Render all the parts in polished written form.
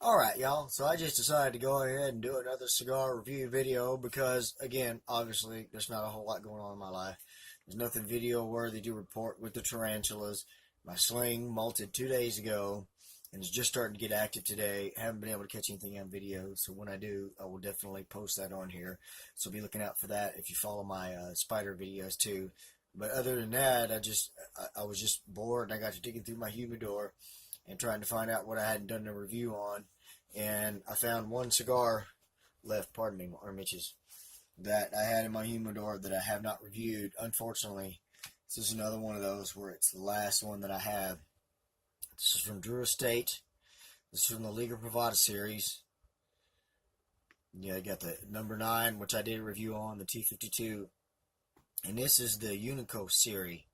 Alright, y'all. So I just decided to go ahead and do another cigar review video because, again, obviously, there's not a whole lot going on in my life. There's nothing video worthy to report with the tarantulas. My sling molted 2 days ago and is just starting to get active today. I haven't been able to catch anything on video, so when I do, I will definitely post that on here. So be looking out for that if you follow my spider videos too. But other than that, I was just bored and I got to digging through my humidor and trying to find out what I hadn't done a review on. And I found one cigar left, pardon me, arm itches, that I had in my humidor that I have not reviewed. Unfortunately, this is another one of those where it's the last one that I have. This is from Drew Estate. This is from the Liga Privada series. Yeah, I got the number 9, which I did a review on, the T52. And this is the Unico Serie.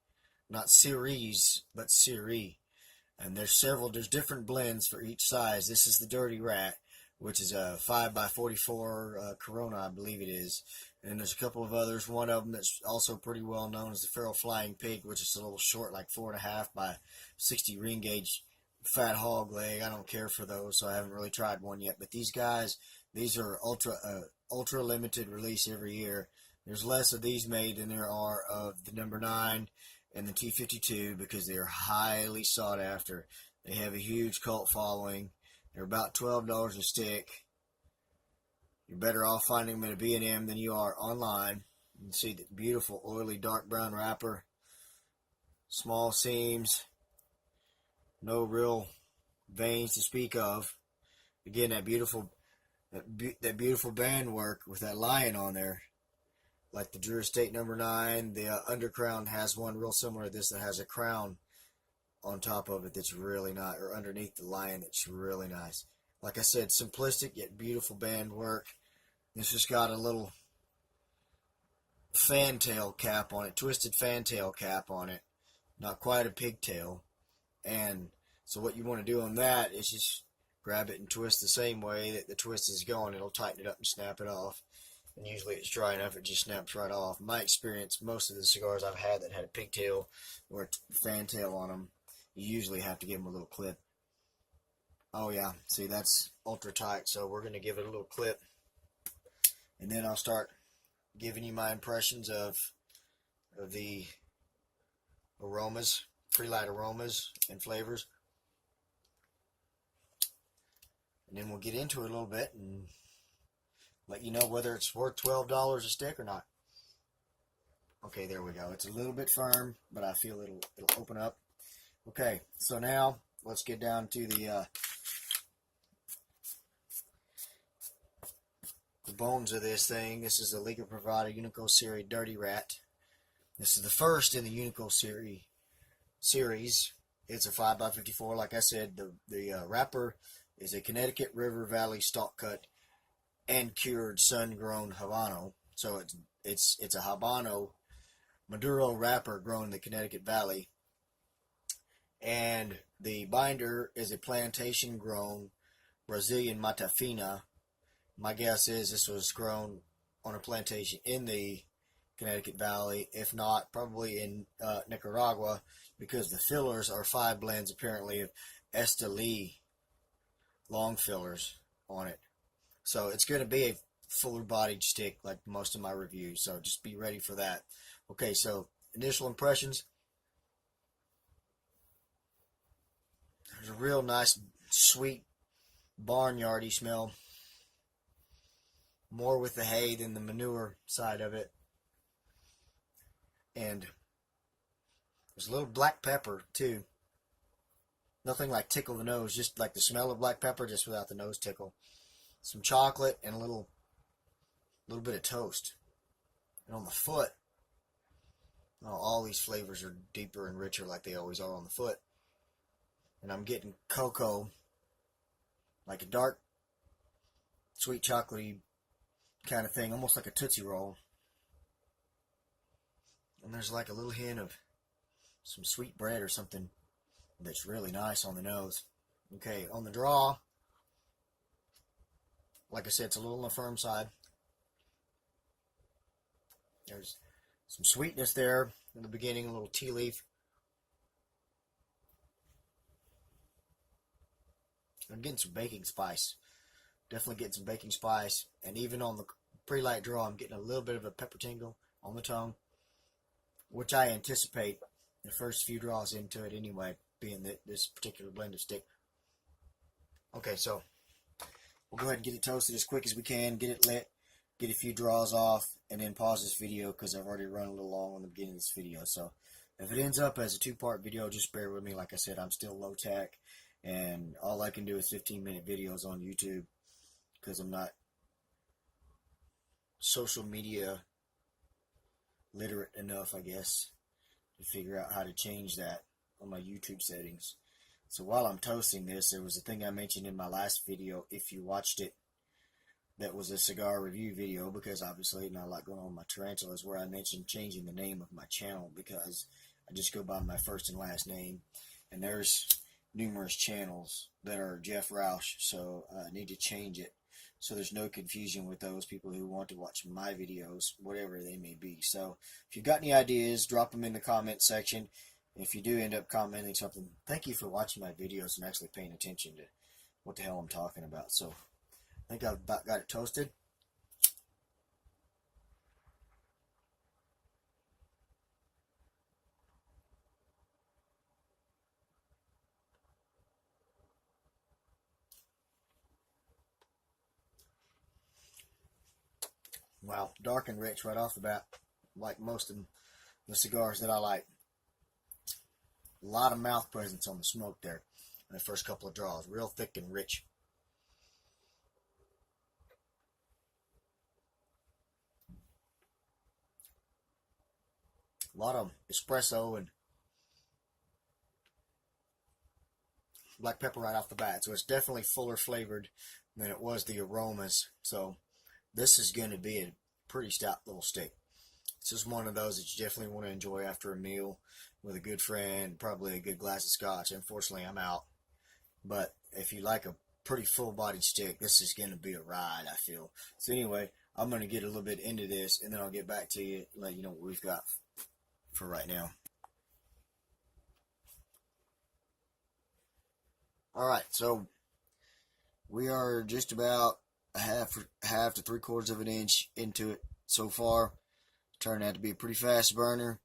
Not series, but Serie. And there's different blends for each size. This is the Dirty Rat, which is a 5x44 Corona, I believe it is. And there's a couple of others. One of them that's also pretty well known is the Feral Flying Pig, which is a little short, like 4.5 by 60 ring gauge fat hog leg. I don't care for those, so I haven't really tried one yet. But these guys, these are ultra limited release every year. There's less of these made than there are of the number 9 and the T52 because they are highly sought after. They have a huge cult following. They're about $12 a stick. You're better off finding them at a B&M than you are online. You can see the beautiful oily dark brown wrapper, small seams, no real veins to speak of. Again, that beautiful band work with that lion on there. Like the Drew Estate number 9, the Undercrown has one real similar to this that has a crown on top of it that's really nice, or underneath the lion that's really nice. Like I said, simplistic yet beautiful band work. This just got a little fantail cap on it, twisted fantail cap on it. Not quite a pigtail. And so what you want to do on that is just grab it and twist the same way that the twist is going. It'll tighten it up and snap it off. And usually it's dry enough, it just snaps right off. In my experience, most of the cigars I've had that had a pigtail or a fantail on them, you usually have to give them a little clip. Oh yeah, see, that's ultra tight, so we're going to give it a little clip. And then I'll start giving you my impressions of the aromas, pre-light aromas and flavors. And then we'll get into it a little bit and let you know whether it's worth $12 a stick or not. Okay, there we go. It's a little bit firm, but I feel it'll open up. Okay, so now let's get down to the bones of this thing. This is the Liga Privada Unico Serie Dirty Rat. This is the first in the Unico series. It's a 5x54. Like I said, the wrapper is a Connecticut River Valley stalk cut and cured sun-grown Habano. So it's a Habano Maduro wrapper grown in the Connecticut Valley. And the binder is a plantation-grown Brazilian Matafina. My guess is this was grown on a plantation in the Connecticut Valley, if not, probably in Nicaragua, because the fillers are 5 blends, apparently, of Esteli long fillers on it. So it's going to be a fuller bodied stick like most of my reviews, so just be ready for that. Okay, so initial impressions. There's a real nice, sweet, barnyardy smell. More with the hay than the manure side of it. And there's a little black pepper, too. Nothing like tickle the nose, just like the smell of black pepper, just without the nose tickle. Some chocolate and a little bit of toast. And on the foot, oh, all these flavors are deeper and richer like they always are on the foot. And I'm getting cocoa, like a dark, sweet chocolatey kind of thing, almost like a Tootsie Roll. And there's like a little hint of some sweet bread or something that's really nice on the nose. Okay, on the draw, like I said, it's a little on the firm side. There's some sweetness there in the beginning, a little tea leaf. I'm getting some baking spice. Definitely getting some baking spice. And even on the pre-light draw, I'm getting a little bit of a pepper tingle on the tongue, which I anticipate the first few draws into it anyway, being this particular blended stick. Okay, so we'll go ahead and get it toasted as quick as we can, get it lit, get a few draws off, and then pause this video because I've already run a little long on the beginning of this video. So if it ends up as a two-part video, just bear with me. Like I said, I'm still low tech, and all I can do is 15-minute videos on YouTube because I'm not social media literate enough, I guess, to figure out how to change that on my YouTube settings. So while I'm toasting this, there was a thing I mentioned in my last video, if you watched it, that was a cigar review video, because obviously not a lot going on with my tarantulas, where I mentioned changing the name of my channel because I just go by my first and last name, and there's numerous channels that are Jeff Roush, so I need to change it so there's no confusion with those people who want to watch my videos, whatever they may be. So if you've got any ideas, drop them in the comment section. If you do end up commenting something, thank you for watching my videos and actually paying attention to what the hell I'm talking about. So I think I've about got it toasted. Wow, dark and rich right off the bat, like most of the cigars that I like. A lot of mouth presence on the smoke there in the first couple of draws, real thick and rich. A lot of espresso and black pepper right off the bat, so it's definitely fuller flavored than it was the aromas. So this is going to be a pretty stout little stick. This is one of those that you definitely want to enjoy after a meal with a good friend, probably a good glass of scotch. Unfortunately, I'm out. But if you like a pretty full-bodied stick, this is going to be a ride, I feel. So anyway, I'm going to get a little bit into this, and then I'll get back to you and let you know what we've got for right now. All right, so we are just about a half to 3/4 of an inch into it so far. Turned out to be a pretty fast burner.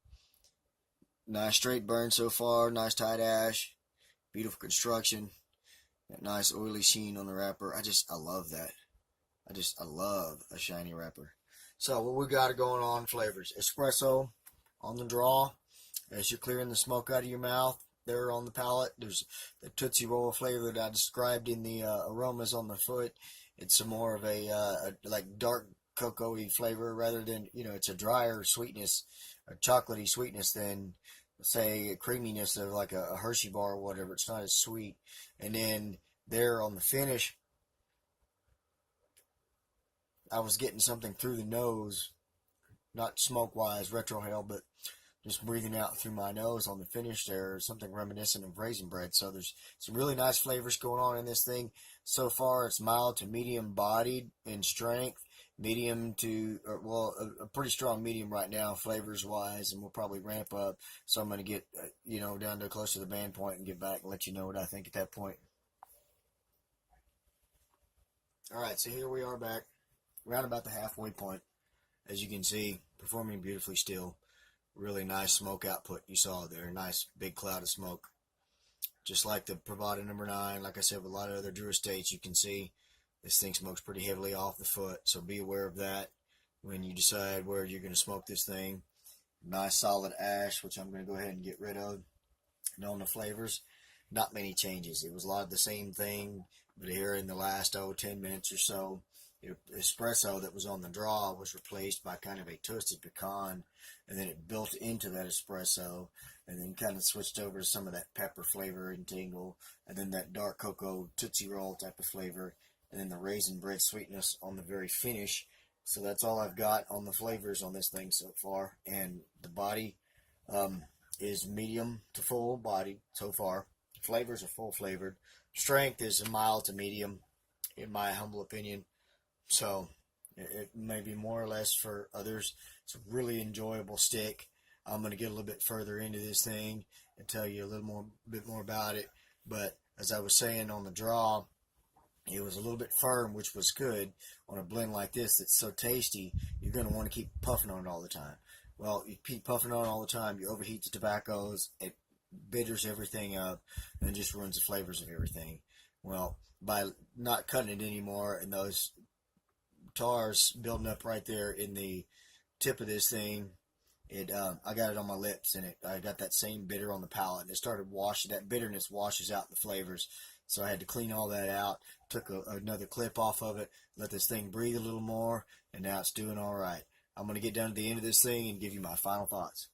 Nice straight burn so far. Nice tight ash. Beautiful construction. That nice oily sheen on the wrapper. I love that. I love a shiny wrapper. So what we got going on flavors. Espresso on the draw. As you're clearing the smoke out of your mouth, there on the palate, there's the Tootsie Roll flavor that I described in the aromas on the foot. It's some more of a like dark cocoa-y flavor rather than, it's a drier sweetness, a chocolatey sweetness than, say, a creaminess of like a Hershey bar or whatever. It's not as sweet. And then there on the finish, I was getting something through the nose, not smoke-wise, retrohale, but just breathing out through my nose on the finish there, something reminiscent of raisin bread. So there's some really nice flavors going on in this thing. So far, it's mild to medium bodied in strength, medium to, a pretty strong medium right now, flavors-wise, and we'll probably ramp up. So I'm going to get, down to close to the band point and get back and let you know what I think at that point. All right, so here we are back, around about the halfway point. As you can see, performing beautifully still. Really nice smoke output you saw there. Nice big cloud of smoke. Just like the Privada number 9, like I said, with a lot of other Drew Estates, you can see this thing smokes pretty heavily off the foot. So be aware of that when you decide where you're going to smoke this thing. Nice solid ash, which I'm going to go ahead and get rid of. And on the flavors, not many changes. It was a lot of the same thing, but here in the last 10 minutes or so, the espresso that was on the draw was replaced by kind of a toasted pecan, and then it built into that espresso, and then kind of switched over to some of that pepper flavor and tingle, and then that dark cocoa Tootsie Roll type of flavor, and then the raisin bread sweetness on the very finish. So that's all I've got on the flavors on this thing so far, and the body is medium to full body so far. Flavors are full flavored. Strength is mild to medium, in my humble opinion. So it may be more or less for others. It's a really enjoyable stick. I'm going to get a little bit further into this thing and tell you a bit more about it. But as I was saying on the draw, it was a little bit firm, which was good. On a blend like this that's so tasty, you're going to want to keep puffing on it all the time. Well, you keep puffing on it all the time, you overheat the tobaccos, it bitters everything up, and just ruins the flavors of everything. Well, by not cutting it anymore, and those tars building up right there in the tip of this thing, I got it on my lips, and I got that same bitter on the palate, and it started washing. That bitterness washes out the flavors, so I had to clean all that out. Took another clip off of it, let this thing breathe a little more, and now it's doing all right. I'm going to get down to the end of this thing and give you my final thoughts.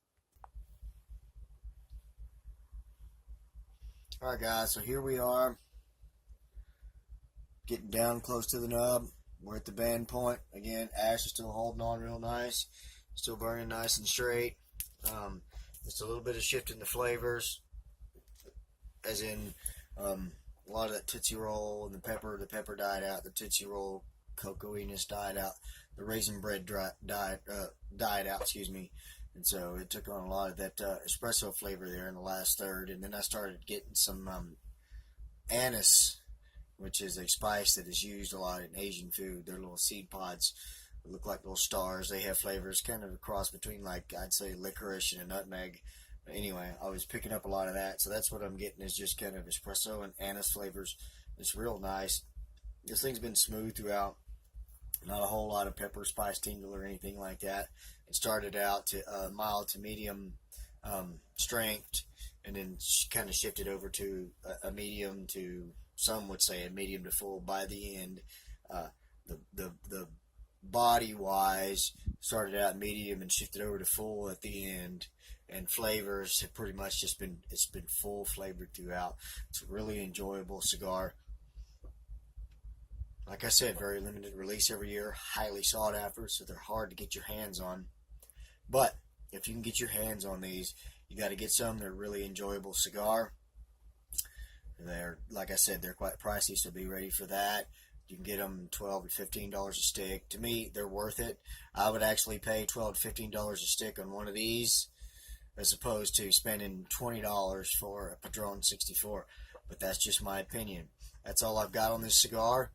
All right, guys, so here we are, getting down close to the nub. We're at the band point. Again, ash is still holding on real nice. Still burning nice and straight. Just a little bit of shift in the flavors, as in a lot of that Tootsie Roll and the pepper died out. The Tootsie Roll cocoa-iness died out. The raisin bread died out, excuse me. And so it took on a lot of that espresso flavor there in the last third. And then I started getting some anise, which is a spice that is used a lot in Asian food. They're little seed pods that look like little stars. They have flavors kind of a cross between, like, I'd say licorice and a nutmeg. But anyway, I was picking up a lot of that. So that's what I'm getting, is just kind of espresso and anise flavors. It's real nice. This thing's been smooth throughout. Not a whole lot of pepper, spice, tingle, or anything like that. It started out to mild to medium strength, and then kind of shifted over to a medium to, some would say, a medium to full by the end. The body wise started out medium and shifted over to full at the end, and flavors have pretty much just been, it's been full flavored throughout. It's a really enjoyable cigar. Like I said, very limited release every year, highly sought after, so they're hard to get your hands on. But if you can get your hands on these, you got to get some. They're a really enjoyable cigar. They're, like I said, they're quite pricey, so be ready for that. You can get them $12 to $15 a stick. To me, they're worth it. I would actually pay $12 to $15 a stick on one of these, as opposed to spending $20 for a Padron 64. But that's just my opinion. That's all I've got on this cigar.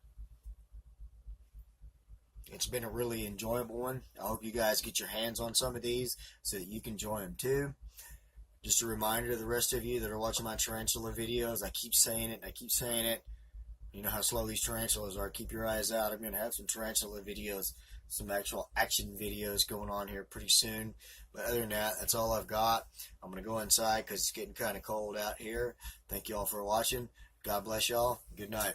It's been a really enjoyable one. I hope you guys get your hands on some of these so that you can join them too. Just a reminder to the rest of you that are watching my tarantula videos, I keep saying it and I keep saying it. You know how slow these tarantulas are. Keep your eyes out. I'm going to have some tarantula videos, some actual action videos going on here pretty soon. But other than that, that's all I've got. I'm going to go inside because it's getting kind of cold out here. Thank you all for watching. God bless y'all. Good night.